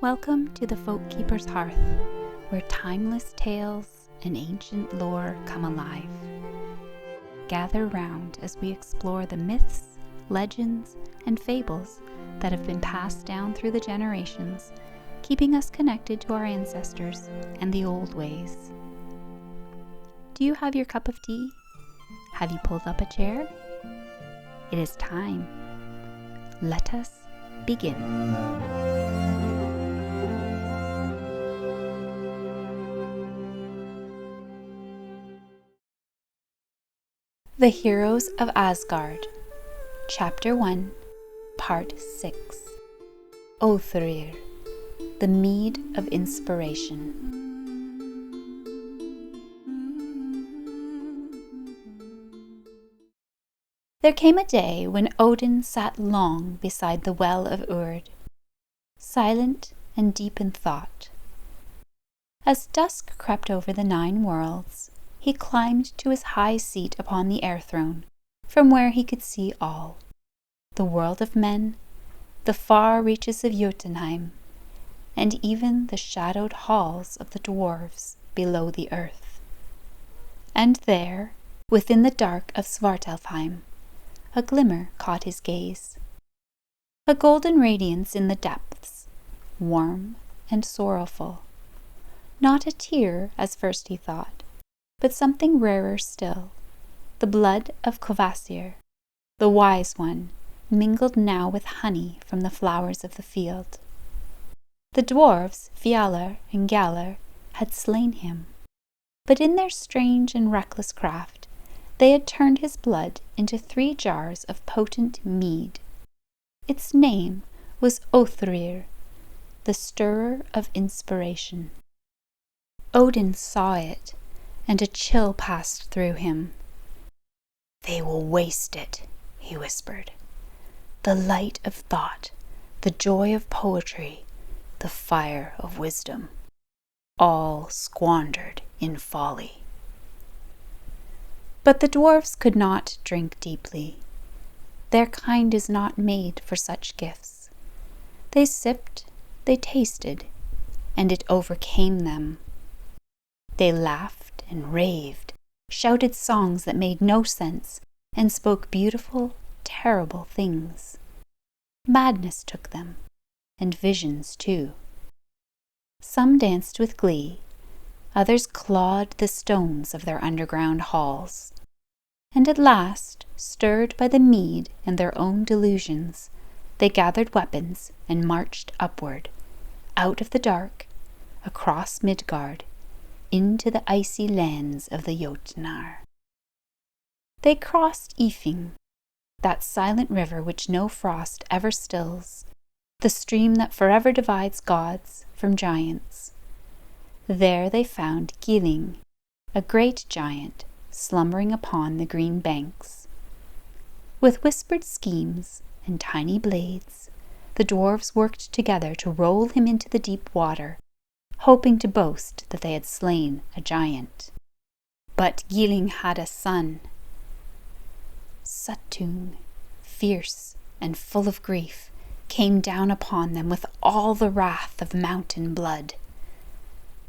Welcome to the Folkkeeper's Hearth, where timeless tales and ancient lore come alive. Gather round as we explore the myths, legends, and fables that have been passed down through the generations, keeping us connected to our ancestors and the old ways. Do you have your cup of tea? Have you pulled up a chair? It is time. Let us begin. The Heroes of Asgard, Chapter 1, Part 6. Odhaerir, the Mead of Inspiration. There came a day when Odin sat long beside the well of Urd, silent and deep in thought. As dusk crept over the 9 worlds, he climbed to his high seat upon the air throne, from where he could see all: the world of men, the far reaches of Jotunheim, and even the shadowed halls of the dwarves below the earth. And there, within the dark of Svartalfheim, a glimmer caught his gaze. A golden radiance in the depths, warm and sorrowful. Not a tear, as first he thought, but something rarer still, the blood of Kvasir, the wise one, mingled now with honey from the flowers of the field. The dwarves, Fjalar and Galar, had slain him, but in their strange and reckless craft, they had turned his blood into 3 jars of potent mead. Its name was Odhaerir, the stirrer of inspiration. Odin saw it, and a chill passed through him. "They will waste it," he whispered. "The light of thought, the joy of poetry, the fire of wisdom, all squandered in folly." But the dwarves could not drink deeply. Their kind is not made for such gifts. They sipped, they tasted, and it overcame them. They laughed and raved, shouted songs that made no sense, and spoke beautiful, terrible things. Madness took them, and visions too. Some danced with glee, others clawed the stones of their underground halls. And at last, stirred by the mead and their own delusions, they gathered weapons and marched upward, out of the dark, across Midgard, into the icy lands of the Jotunar. They crossed Ifing, that silent river which no frost ever stills, the stream that forever divides gods from giants. There they found Gilling, a great giant, slumbering upon the green banks. With whispered schemes and tiny blades, the dwarves worked together to roll him into the deep water, hoping to boast that they had slain a giant. But Gilling had a son. Suttung, fierce and full of grief, came down upon them with all the wrath of mountain blood.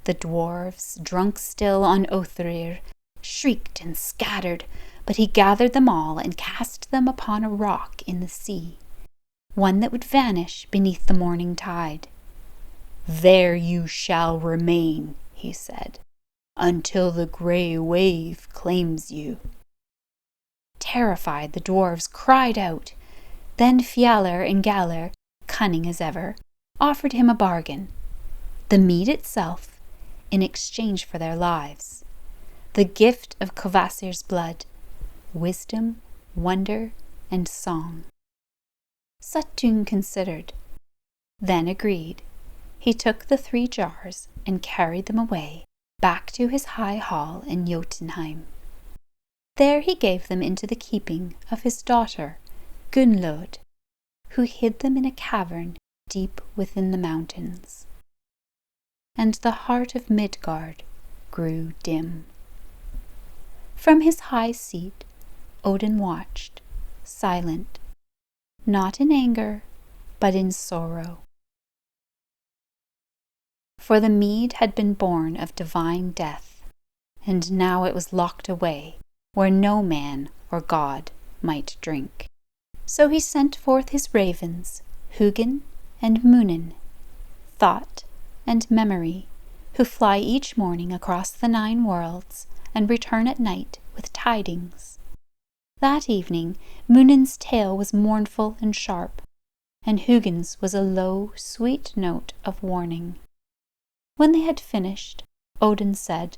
The dwarves, drunk still on Odhaerir, shrieked and scattered, but he gathered them all and cast them upon a rock in the sea, one that would vanish beneath the morning tide. "There you shall remain," he said, "until the grey wave claims you." Terrified, the dwarves cried out. Then Fjalar and Galar, cunning as ever, offered him a bargain: the mead itself, in exchange for their lives, the gift of Kvasir's blood, wisdom, wonder, and song. Suttung considered, then agreed. He took the 3 jars and carried them away, back to his high hall in Jotunheim. There he gave them into the keeping of his daughter, Gunnlod, who hid them in a cavern deep within the mountains. And the heart of Midgard grew dim. From his high seat, Odin watched, silent, not in anger, but in sorrow. For the mead had been born of divine death, and now it was locked away where no man or god might drink. So he sent forth his ravens, Hugin and Munin, Thought and Memory, who fly each morning across the 9 worlds and return at night with tidings. That evening Munin's tale was mournful and sharp, and Hugin's was a low, sweet note of warning. When they had finished, Odin said,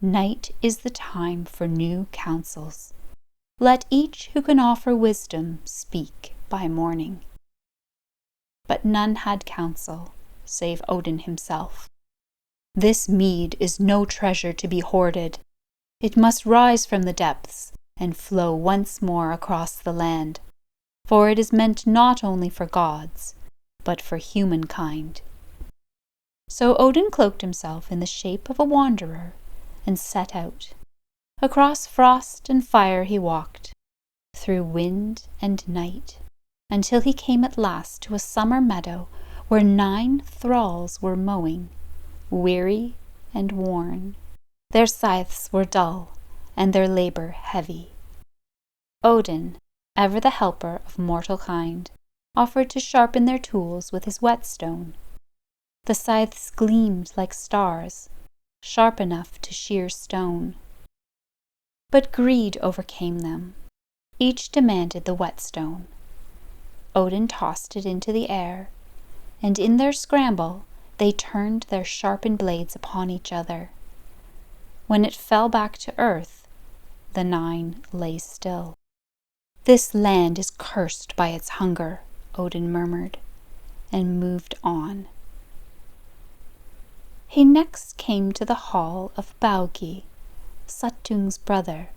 "Night is the time for new counsels. Let each who can offer wisdom speak by morning." But none had counsel, save Odin himself. "This mead is no treasure to be hoarded. It must rise from the depths and flow once more across the land, for it is meant not only for gods, but for humankind." So Odin cloaked himself in the shape of a wanderer and set out. Across frost and fire he walked, through wind and night, until he came at last to a summer meadow where 9 thralls were mowing, weary and worn. Their scythes were dull, and their labor heavy. Odin, ever the helper of mortal kind, offered to sharpen their tools with his whetstone. The scythes gleamed like stars, sharp enough to shear stone. But greed overcame them. Each demanded the whetstone. Odin tossed it into the air, and in their scramble they turned their sharpened blades upon each other. When it fell back to earth, the 9 lay still. "This land is cursed by its hunger," Odin murmured, and moved on. He next came to the hall of Baugi, Suttung's brother,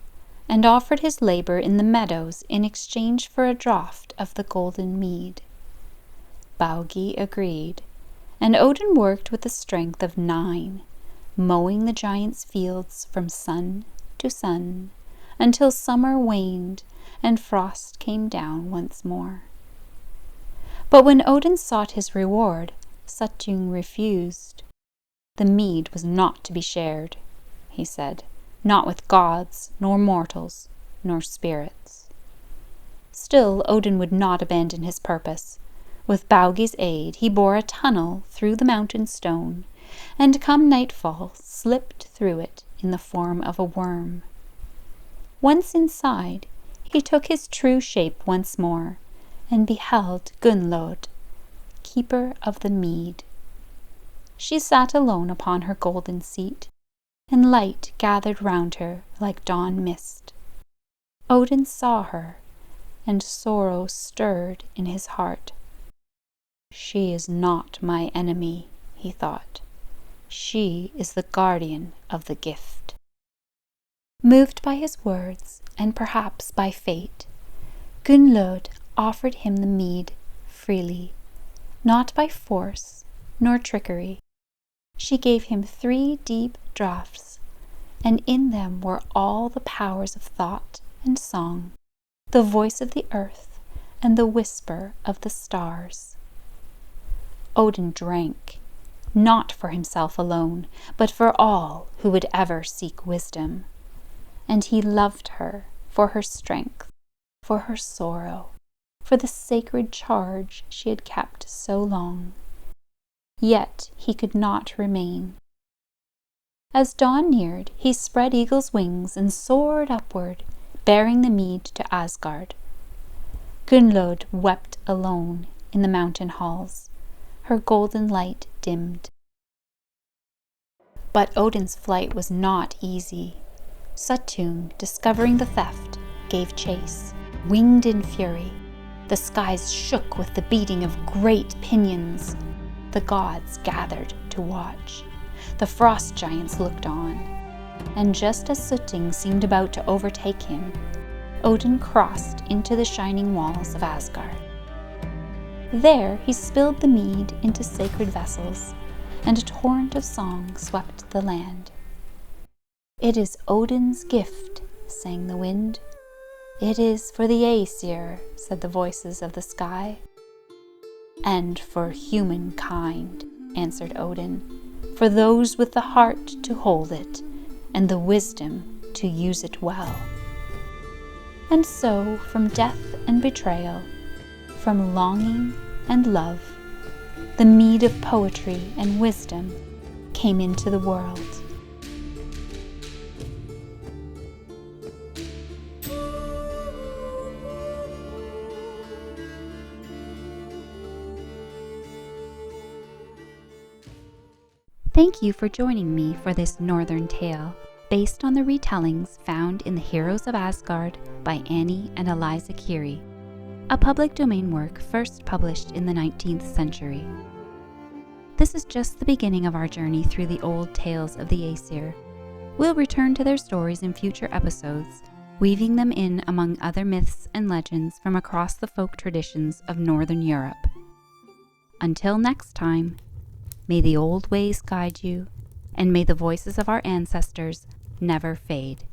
and offered his labor in the meadows in exchange for a draught of the golden mead. Baugi agreed, and Odin worked with the strength of 9, mowing the giants' fields from sun to sun, until summer waned and frost came down once more. But when Odin sought his reward, Suttung refused. The mead was not to be shared, he said, not with gods, nor mortals, nor spirits. Still Odin would not abandon his purpose. With Baugi's aid he bore a tunnel through the mountain stone, and come nightfall slipped through it in the form of a worm. Once inside, he took his true shape once more, and beheld Gunnlod, keeper of the mead. She sat alone upon her golden seat, and light gathered round her like dawn mist. Odin saw her, and sorrow stirred in his heart. "She is not my enemy," he thought. "She is the guardian of the gift." Moved by his words, and perhaps by fate, Gunnlod offered him the mead freely, not by force nor trickery. She gave him 3 deep draughts, and in them were all the powers of thought and song, the voice of the earth and the whisper of the stars. Odin drank, not for himself alone, but for all who would ever seek wisdom. And he loved her for her strength, for her sorrow, for the sacred charge she had kept so long. Yet he could not remain. As dawn neared, he spread eagle's wings and soared upward, bearing the mead to Asgard. Gunnlod wept alone in the mountain halls, her golden light dimmed. But Odin's flight was not easy. Suttung, discovering the theft, gave chase, winged in fury. The skies shook with the beating of great pinions. The gods gathered to watch. The frost giants looked on. And just as Suttung seemed about to overtake him, Odin crossed into the shining walls of Asgard. There he spilled the mead into sacred vessels, and a torrent of song swept the land. "It is Odin's gift," sang the wind. "It is for the Aesir," said the voices of the sky. "And for humankind," answered Odin, "for those with the heart to hold it, and the wisdom to use it well." And so, from death and betrayal, from longing and love, the mead of poetry and wisdom came into the world. Thank you for joining me for this Northern tale, based on the retellings found in the Heroes of Asgard by Annie and Eliza Keary, a public domain work first published in the 19th century. This is just the beginning of our journey through the old tales of the Aesir. We'll return to their stories in future episodes, weaving them in among other myths and legends from across the folk traditions of Northern Europe. Until next time, may the old ways guide you, and may the voices of our ancestors never fade.